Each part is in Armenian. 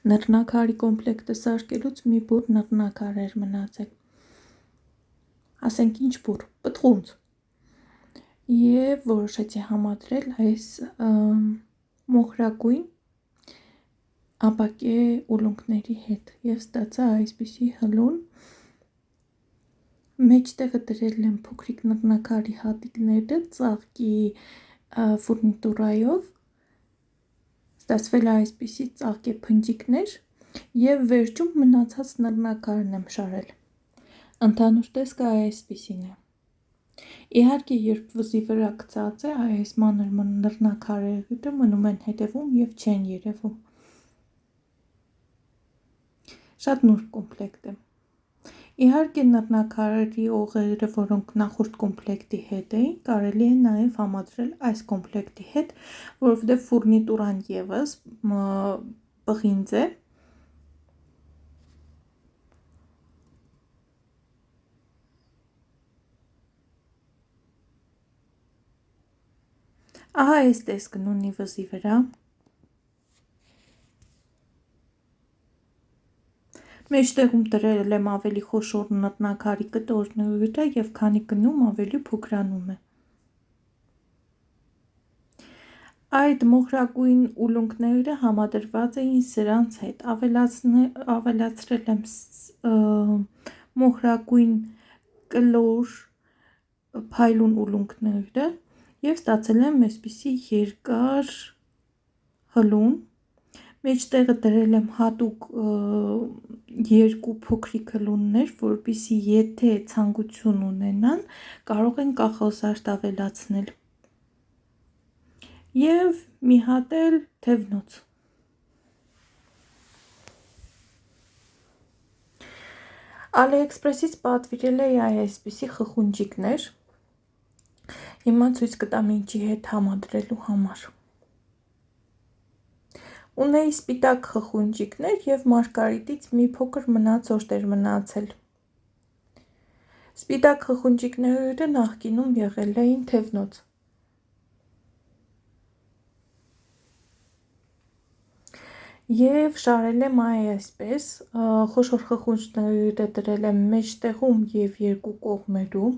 Նռնակարի կոմպլեկտը սարքելուց մի բուր նռնակար էր մնացել, ասենք ինչ բուր, պտղունց, և որոշեցի համադրել այս մոխրագույն ապակե ուլունքների հետ և ստացա այսպիսի հլուն, մեջտեղը դրել եմ փոքրիկ նռնակարի հատիկները ծաղկի ֆուրնիտուրայով, ստացվել է այսպիսի ծաղկե փնջիկներ և վերջում մնացած նռնակարն եմ շարել, ընդհանուր տեսքը այսպիսին է, իհարկե երբ վզի վրա գծած է այս մանր նռնակարերը մնում են հետևում և չեն երևում, շատ նուրբ կոմպլեկտ է, իհարկե նռնակարի օղերը, որոնք նախորդ կոմպլեկտի հետ էին, կարելի է նաև համադրել այս կոմպլեկտի հետ, որովհետև ֆուրնիտուրան ևս պղինձ է, ահա այս տեսքն ունի վզի վրա, մեջտեղում դրել եմ ավելի խոշոր նռնակարի կտորները և քանի գնում ավելի փոքրանում է, այդ մոխրագույն ուլունքները համադրված էին սրանց հետ, ավելացրել եմ մոխրագույն կլոր փայլուն ուլունքները և ստացել եմ այսպիսի երկար հլուն, մեջտեղը դրել եմ հատուկ երկու փոքրիկ հլուններ, որպեսզի եթե ցանկություն ունենան, կարող են կախոսարդ ավելացնել և մի հատ էլ թևնոց, AliExpress-ից պատվիրել էի այսպիսի խխունջիկներ, հիմա ցույց կտամ ինչի հետ համադրելու համար, ունեի սպիտակ խխունջիկներ և մարգարիտից մի փոքր մնացորդ էր մնացել, սպիտակ խխունջիկները նախկինում եղել էին թևնոց, և շարել եմ այսպես, խոշոր խխունջները դրել եմ մեջտեղում և երկու կողմերում,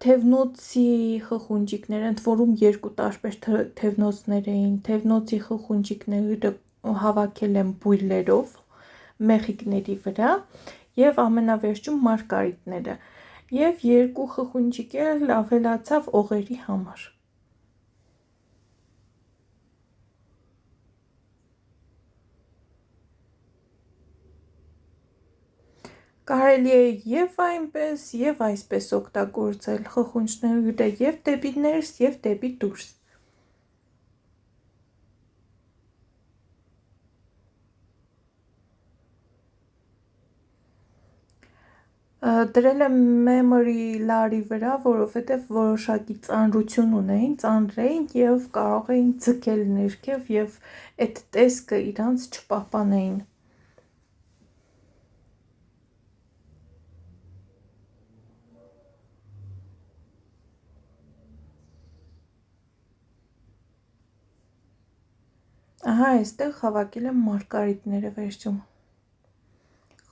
թևնոցի խխունջիկները, ընդ որում երկու տարբեր թևնոցներ էին, թևնոցի խխունջիկները հավաքել եմ բույրերով մեխիկների վրա և ամենավերջում մարգարիտները և երկու խխունջիկ էլ ավելացավ օղերի համար, կարելի է և այնպես և այսպես օգտագործել խխունջները և դեպի ներս և դեպի դուրս, դրել եմ memory լարի վրա, որովհետև որոշակի ծանրություն ունեին և կարող էին ձգել ներքև և այդ տեսքը իրանց չպահպանեին, ահա այստեղ հավաքել եմ մարգարիտները վերջում,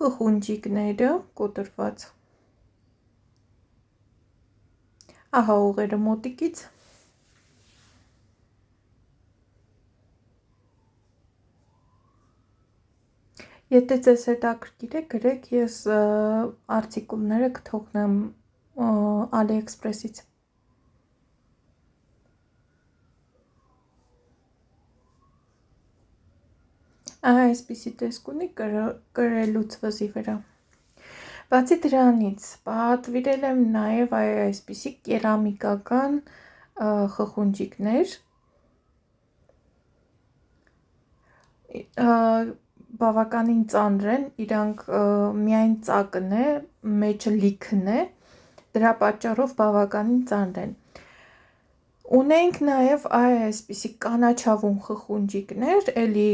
խխունջիկները կոտրված, ահա օղերը մոտիկից, եթե ձեզ հետաքրքիր է գրեք, ես արտիկուլները կթողնեմ AliExpress-ից, ահա այսպիսի տեսք ունի կրելուց վզի վրա, բացի դրանից պատվիրել եմ նաև այսպիսի կերամիկական խխունջիկներ, բավականին ծանր են, իրանք միայն ծակն է, մեջը լիքն է, դրա պատճառով բավականին ծանր են, ունենք նաև այսպիսի կանաչավուն խխունջիկներ, էլի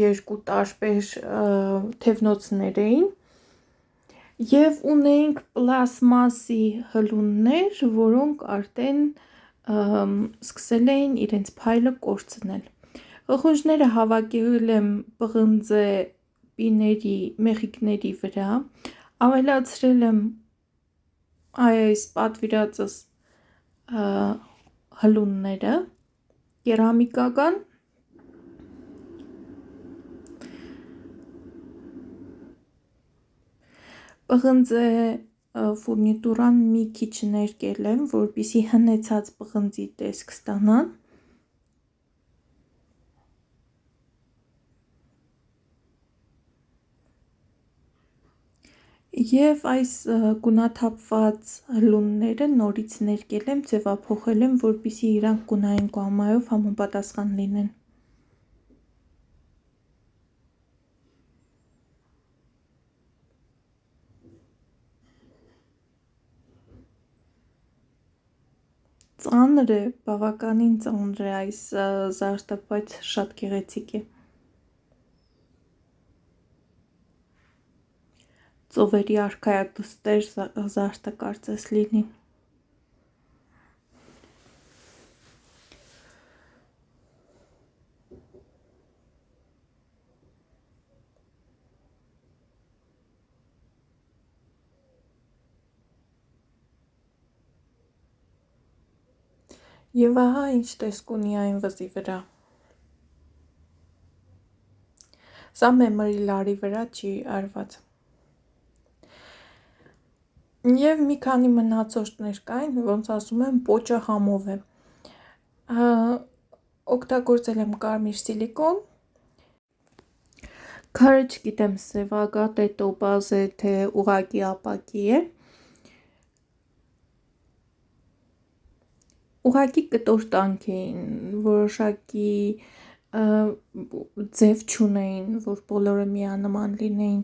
երկու տարբեր թևնոցներ էին և ունենք պլաստմասի հլուններ, որոնք արդեն սկսել էին իրենց փայլը կորցնել, Խխունջները հավաքել եմ պղնձե պիների մեխիկների վրա, ավելացրել եմ այս պատվիրածս հլունները, կերամիկական, պղնձե ֆուրնիտուրան մի քիչ ներկել եմ, որպեսզի հնեցած պղնձի տեսք ստանան։ Եվ այս գունաթափված հլունները նորից ներկել եմ, ձևափոխել եմ, որպեսզի իրանք գունային գամմայով համապատասխան լինեն։ Ծանր է, բավականին ծանր է այս զարդը, բայց շատ գեղեցիկ է։ Ծովերի արքայադստեր զարդը կարծես լինի։ Եվ ահա ինչ տեսք ունի այն վզի վրա։ Սա memory լարի վրա չի արված։ Եվ մի քանի մնացորդներ կային, ոնց ասում են, պոճը համով է։ Օգտագործել եմ կարմիր սիլիկոն, քարը չգիտեմ սևագատ է, տոպազ է, թե ուղղակի ապակի է։ Ուղղակի կտոր տանք էին, որոշակի ձև չունեին, որ բոլորը միանման լինեին։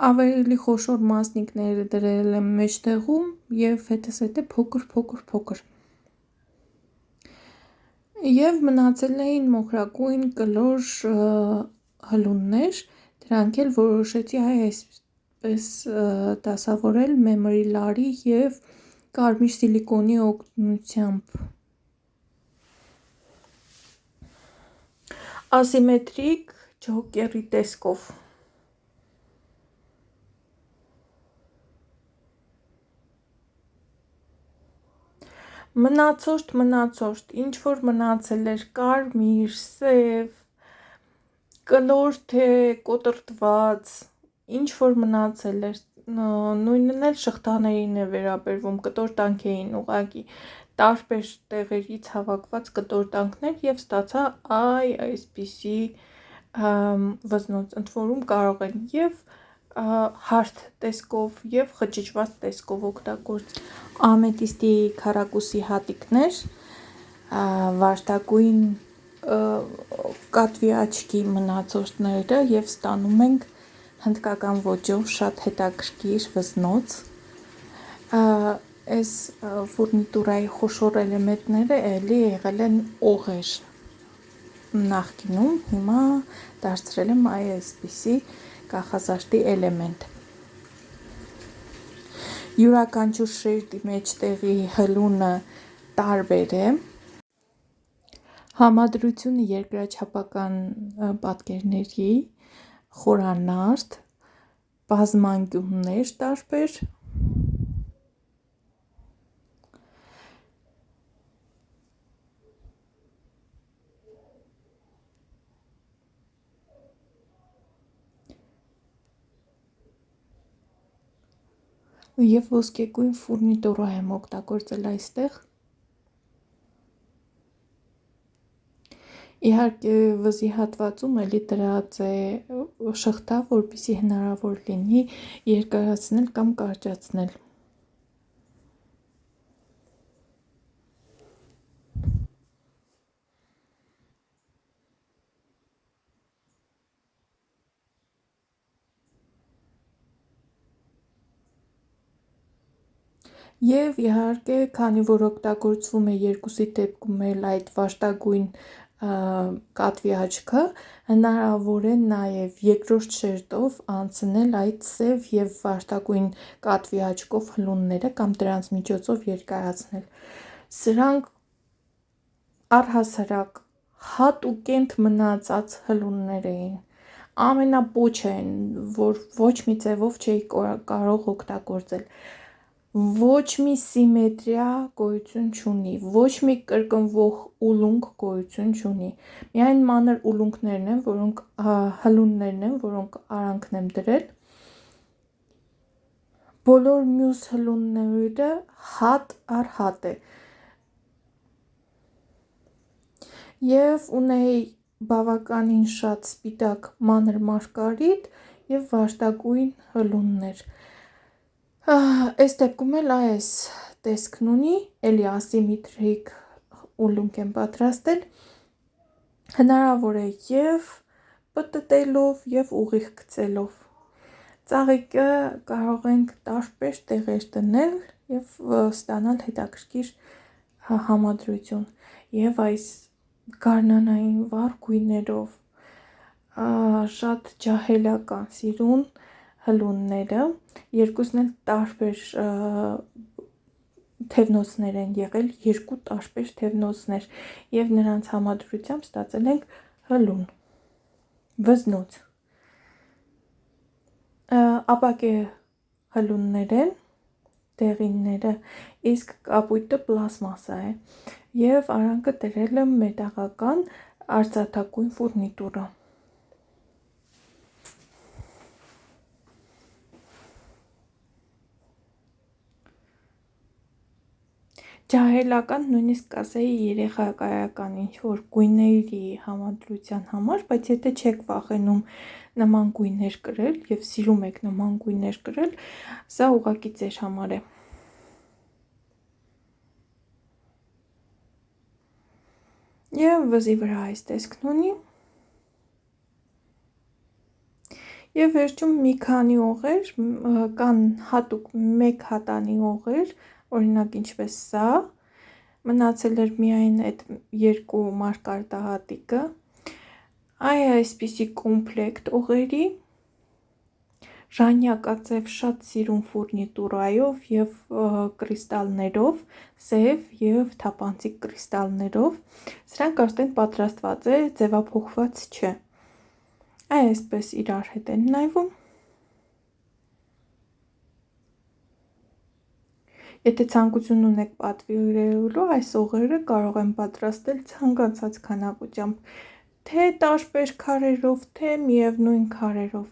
Ավելի խոշոր մասնիկները դրել եմ մեջտեղում և հետզհետե փոքր։ Եվ մնացել էին մոխրագույն կլոր հլուններ, դրանք էլ որոշեցի այսպես դասավորել memory լարի և կարմիր սիլիկոնի օգնությամբ։ Ասիմետրիկ ջոկերի տեսքով։ Մնացորդ, ինչ որ մնացել էր կարմիր, սև, կլոր թե կոտրտված, ինչ որ մնացել էր, նույնն էլ շղթաներին է վերաբերվում, կտոր տանք էին ուղղակի տարբեր տեղերից հավաքված կտոր տանքներ և ստացա այսպիսի վզնոց, ընդ որում կարող են և հարթ տեսքով և խճճված տեսքով օգտագործել։ Ամետիստի քառակուսի հատիկներ, վարդագույն կատվի աչքի մնացորդները և ստանում ենք հնդկական ոճով շատ հետաքրքիր վզնոց։ Այս ֆուրնիտուրայի խոշոր էլեմենտները էլի եղել են օղեր նախկինում, հիմա դարձրել եմ այսպիսի կախազարդի էլեմենտ։ Յուրաքանչյուր շերտի մեջտեղի հլունը տարբեր է։ Համադրությունը երկրաչափական պատկերների, խորանարդ, բազմանկյուններ տարբեր։ Եվ ոսկեգույն ֆուրնիտուրա եմ օգտագործել այստեղ։ Իհարկե վզի հատվածում էլի դրած է շղթա, որպեսզի հնարավոր լինի երկարացնել կամ կարճացնել։ Եվ իհարկե, քանի որ օգտագործվում է երկուսի դեպքում էլ այդ վարդագույն կատվի աչքը, հնարավոր է նաև երկրորդ շերտով անցնել այդ սև և վարդագույն կատվի աչքով հլունները կամ դրանց միջոցով երկարացնել։ Սրանք առհասարակ հատուկենտ մնացած հլուններ էին, ամենապոչը են, որ ոչ մի ձևով չէի կարող օգտագործել, ոչ մի սիմետրիա գոյություն չունի, ոչ մի կրկնվող ուլունք գոյություն չունի, միայն մանր ուլունքներն են, որոնք հլուններն են, որոնք արանքն եմ դրել, բոլոր մյուս հլունները հատ առ հատ է, և ունեի բավականին շատ սպիտակ մանր մարգարիտ և վարդագույն հլուններ, այս դեպքում էլ այս տեսքն ունի, էլի ասիմետրիկ ուլունք եմ պատրաստել, հնարավոր է և պտտելով և ուղիղ գծելով, ծաղիկը կարող ենք տարբեր տեղեր դնել և ստանալ հետաքրքիր համադրություն, և այս գարնանային վառ գույներով շատ ջահելական սիրուն հլունները, երկուսն էլ տարբեր թևնոցներ են եղել, երկու տարբեր թևնոցներ, և նրանց համադրությամբ ստացել ենք հլուն, վզնոց, ապակե հլուններ են, դեղինները, իսկ կապույտը պլաստմասա է, և արանքը դրել եմ մետաղական արծաթակույն ֆուրնիտուրա, ջահելական, նույնիսկ կասեի երեխայական ինչ-որ գույների համադրության համար, բայց եթե չեք վախենում նման գույներ կրել և սիրում եք նման գույներ կրել, սա ուղղակի ձեր համար է, և վզի վրա այս տեսքն ունի, և վերջում մի քանի օղեր, կան հատուկ մեկ հատանի օղեր, օրինակ ինչպես սա, մնացել էր միայն այդ երկու մարգարտահատիկը, այսպիսի կոմպլեկտ օղերի, ժանյակաձև շատ սիրուն ֆուրնիտուրայով և կրիստալներով, սև և թափանցիկ կրիստալներով, սրանք արդեն պատրաստված է, ձևափոխված չէ, այսպես իրար հետ են նայվում, եթե ցանկություն ունեք պատվիրելու, այս օղերը կարող եմ պատրաստել ցանկացած քանակությամբ, թե տարբեր քարերով, թե միևնույն քարերով,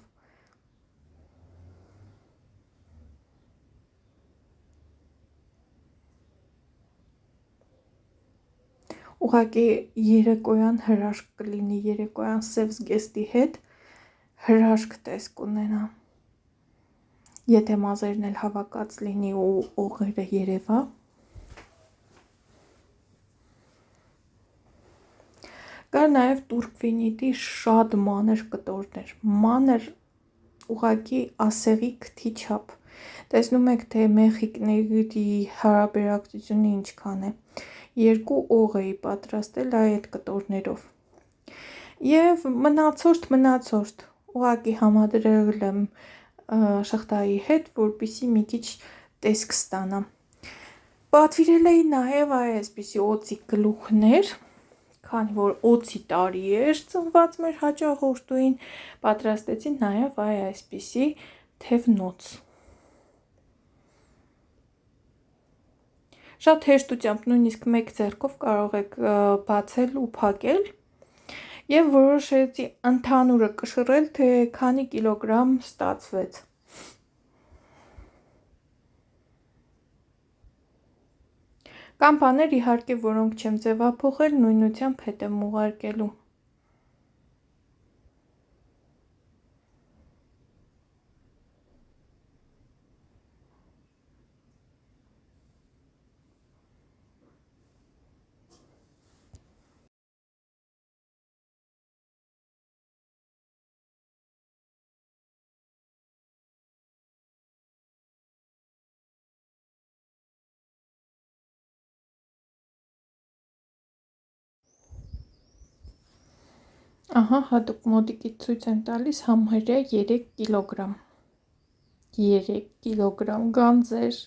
ուղղակի երեկոյան հրաշք կլինի, երեկոյան սև զգեստի հետ հրաշք տեսք ունենա, եթե մազերն էլ հավաքած լինի ու օղերը երևա, կար նաև տուրկվինիտի շատ մանր կտորներ, մանր ուղղակի ասեղի քթի չափ, տեսնում եք, թե մեխիկների հարաբերակցությունը ինչքան է, երկու օղ էի պատրաստել այդ կտորներով, և մնացորդ, ուղղակի համադրել եմ շղթայի հետ, որպեսզի մի քիչ տեսք ստանա, պատվիրել էի նաև այսպիսի օձի գլուխներ, քանի որ օձի տարի էր ծնված մեր հաճախորդուհին, պատրաստեցի նաև այսպիսի թևնոց, շատ հեշտությամբ, նույնիսկ մեկ ձեռքով կարող եք բացել ու փակել, և որոշեցի ընդհանուրը կշռել, թե քանի կիլոգրամ ստացվեց, կան բաներ իհարկե, որոնք չեմ ձևափոխել, նույնությամբ հետ եմ ուղարկելու, ահա հատուկ մոդիկից ցույց եմ տալիս համարյա 3 կիլոգրամ, 3 կիլոգրամ գանձեր,